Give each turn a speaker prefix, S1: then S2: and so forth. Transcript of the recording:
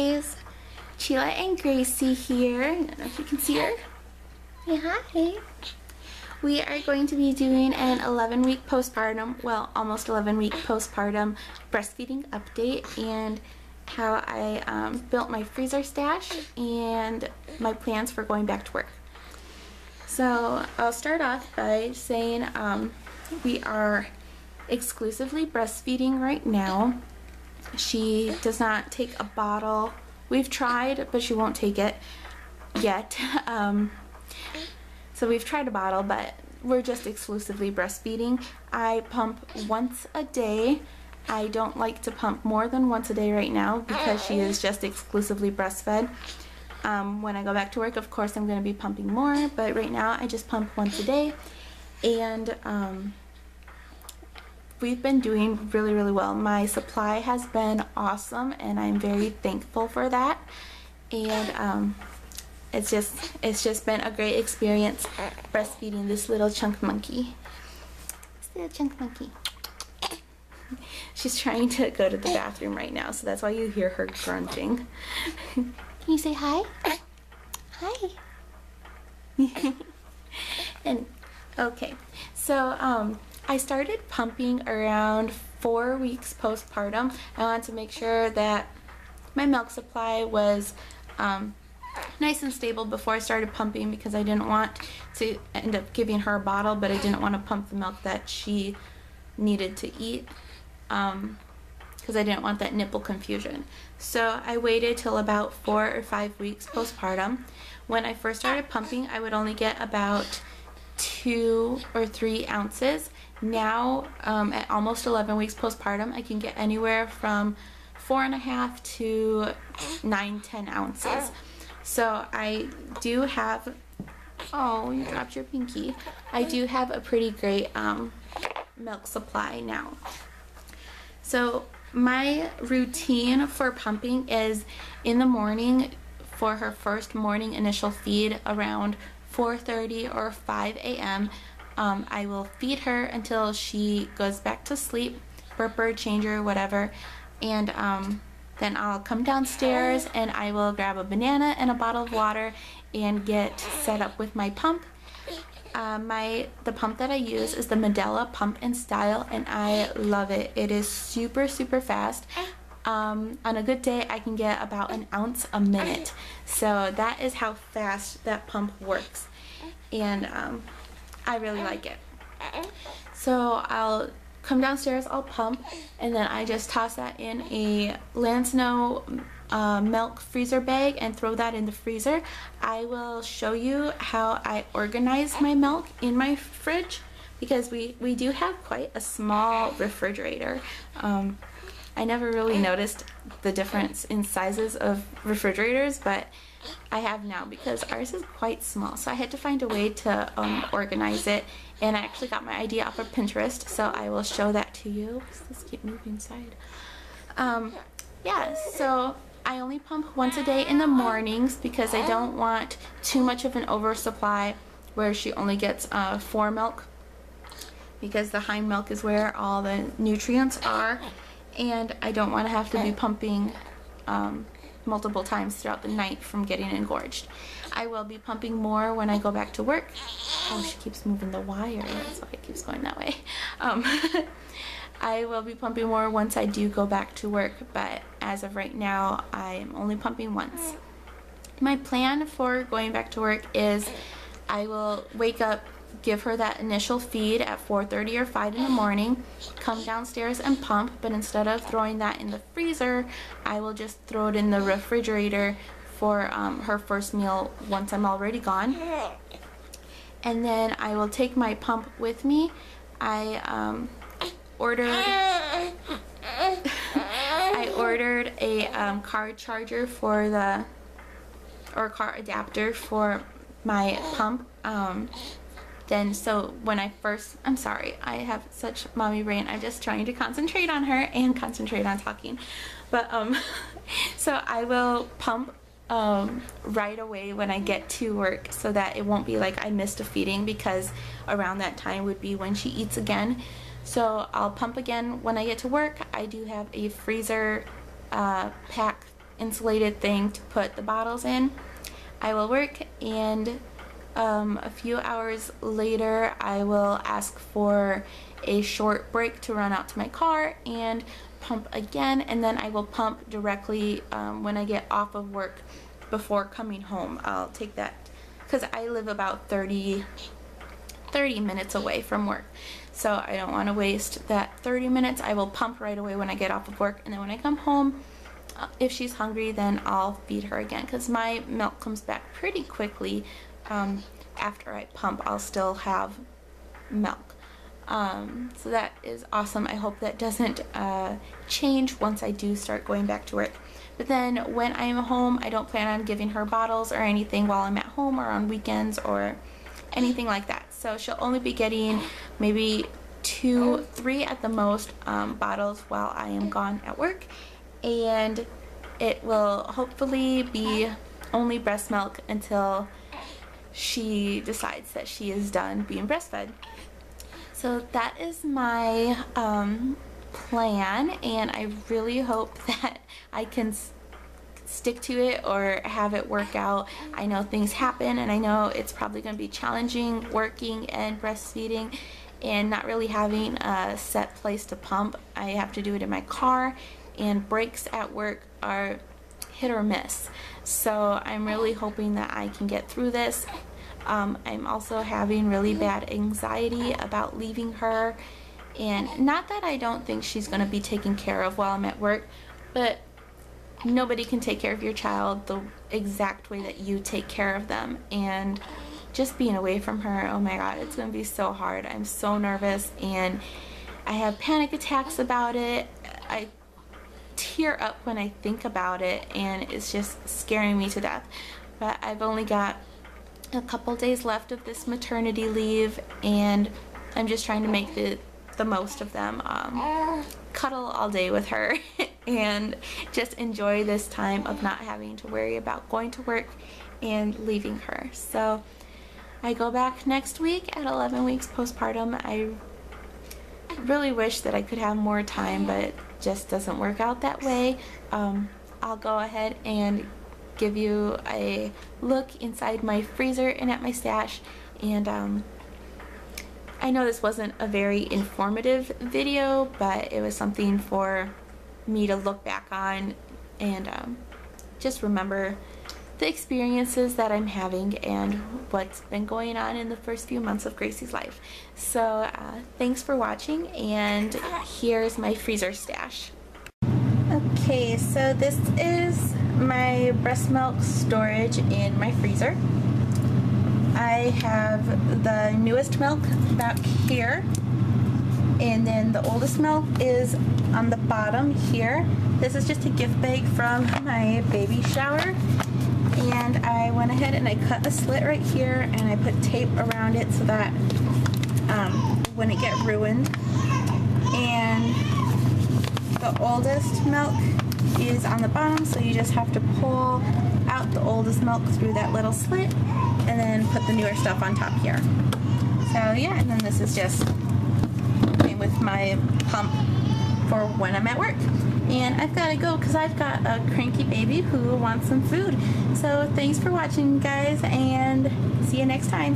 S1: guys, Sheila and Gracie here. I don't know if you can see her. Say hi. We are going to be doing an 11-week postpartum, well, almost 11-week postpartum breastfeeding update and how I built my freezer stash and my plans for going back to work. So I'll start off by saying we are exclusively breastfeeding right now. She does not take a bottle. We've tried, but she won't take it yet. So we've tried a bottle, but we're just exclusively breastfeeding. I pump once a day. I don't like to pump more than once a day right now because she is just exclusively breastfed. When I go back to work, of course, I'm going to be pumping more, but right now I just pump once a day. And we've been doing really, really well. My supply has been awesome, and I'm very thankful for that. And it's just been a great experience breastfeeding this little chunk monkey. This little chunk monkey. She's trying to go to the bathroom right now, so that's why you hear her grunting. Can you say hi? Hi. And okay, so I started pumping around 4 weeks postpartum. I wanted to make sure that my milk supply was nice and stable before I started pumping because I didn't want to end up giving her a bottle, but I didn't want to pump the milk that she needed to eat because I didn't want that nipple confusion. So I waited till about 4 or 5 weeks postpartum. When I first started pumping, I would only get about 2 or 3 ounces. Now, at almost 11 weeks postpartum, I can get anywhere from 4.5 to 9-10 ounces. So I do have, oh, you dropped your pinky. I do have a pretty great milk supply now. So my routine for pumping is in the morning for her first morning initial feed around 4:30 or 5 a.m. I will feed her until she goes back to sleep, burp her, change her, whatever, and then I'll come downstairs and I will grab a banana and a bottle of water and get set up with my pump. The pump that I use is the Medela Pump and Style, and I love it. It is super, super fast. On a good day, I can get about 1 ounce a minute. So that is how fast that pump works. And I really like it. So I'll come downstairs, I'll pump, and then I just toss that in a Lansnow milk freezer bag and throw that in the freezer. I will show you how I organize my milk in my fridge because we do have quite a small refrigerator. I never really noticed the difference in sizes of refrigerators, but I have now because ours is quite small, so I had to find a way to organize it, and I actually got my idea off of Pinterest, so I will show that to you. Does this keep moving inside? Yeah, so I only pump once a day in the mornings because I don't want too much of an oversupply where she only gets 4 milk, because the hind milk is where all the nutrients are, and I don't want to have to be pumping multiple times throughout the night from getting engorged. I will be pumping more when I go back to work. Oh, she keeps moving the wire. That's why it keeps going that way. I will be pumping more once I do go back to work, but as of right now, I'm only pumping once. My plan for going back to work is I will wake up, give her that initial feed at 4:30 or 5 in the morning, come downstairs and pump, but instead of throwing that in the freezer, I will just throw it in the refrigerator for her first meal once I'm already gone. And then I will take my pump with me. I ordered a car charger for or car adapter for my pump. So when I first, I'm sorry, I have such mommy brain. I'm just trying to concentrate on her and concentrate on talking. But so I will pump right away when I get to work so that it won't be like I missed a feeding, because around that time would be when she eats again. So I'll pump again when I get to work. I do have a freezer pack insulated thing to put the bottles in. I will work, and a few hours later I will ask for a short break to run out to my car and pump again, and then I will pump directly when I get off of work before coming home. I'll take that because I live about 30 minutes away from work, so I don't want to waste that 30 minutes. I will pump right away when I get off of work, and then when I come home, if she's hungry, then I'll feed her again, because my milk comes back pretty quickly. After I pump, I'll still have milk. So that is awesome. I hope that doesn't change once I do start going back to work. But then when I'm home, I don't plan on giving her bottles or anything while I'm at home or on weekends or anything like that. So she'll only be getting maybe 2, 3 at the most bottles while I am gone at work, and it will hopefully be only breast milk until she decides that she is done being breastfed. So that is my plan, and I really hope that I can stick to it or have it work out. I know things happen, and I know it's probably going to be challenging working and breastfeeding and not really having a set place to pump. I have to do it in my car, and breaks at work are hit or miss. So I'm really hoping that I can get through this. I'm also having really bad anxiety about leaving her, and not that I don't think she's going to be taken care of while I'm at work, but nobody can take care of your child the exact way that you take care of them, and just being away from her, oh my god, it's going to be so hard. I'm so nervous, and I have panic attacks about it. I tear up when I think about it, and it's just scaring me to death. But I've only got a couple days left of this maternity leave, and I'm just trying to make the most of them. Cuddle all day with her and just enjoy this time of not having to worry about going to work and leaving her. So I go back next week at 11 weeks postpartum. I really wish that I could have more time, but it just doesn't work out that way. I'll go ahead and give you a look inside my freezer and at my stash, and I know this wasn't a very informative video, but it was something for me to look back on and just remember the experiences that I'm having and what's been going on in the first few months of Gracie's life. So thanks for watching, and here's my freezer stash. Okay, so this is my breast milk storage in my freezer. I have the newest milk back here, and then the oldest milk is on the bottom here. This is just a gift bag from my baby shower, and I went ahead and I cut a slit right here, and I put tape around it so that it wouldn't get ruined. And the oldest milk is on the bottom, so you just have to pull out the oldest milk through that little slit and then put the newer stuff on top here. So yeah, and then this is just with my pump for when I'm at work. And I've got to go because I've got a cranky baby who wants some food. So thanks for watching, guys, and see you next time.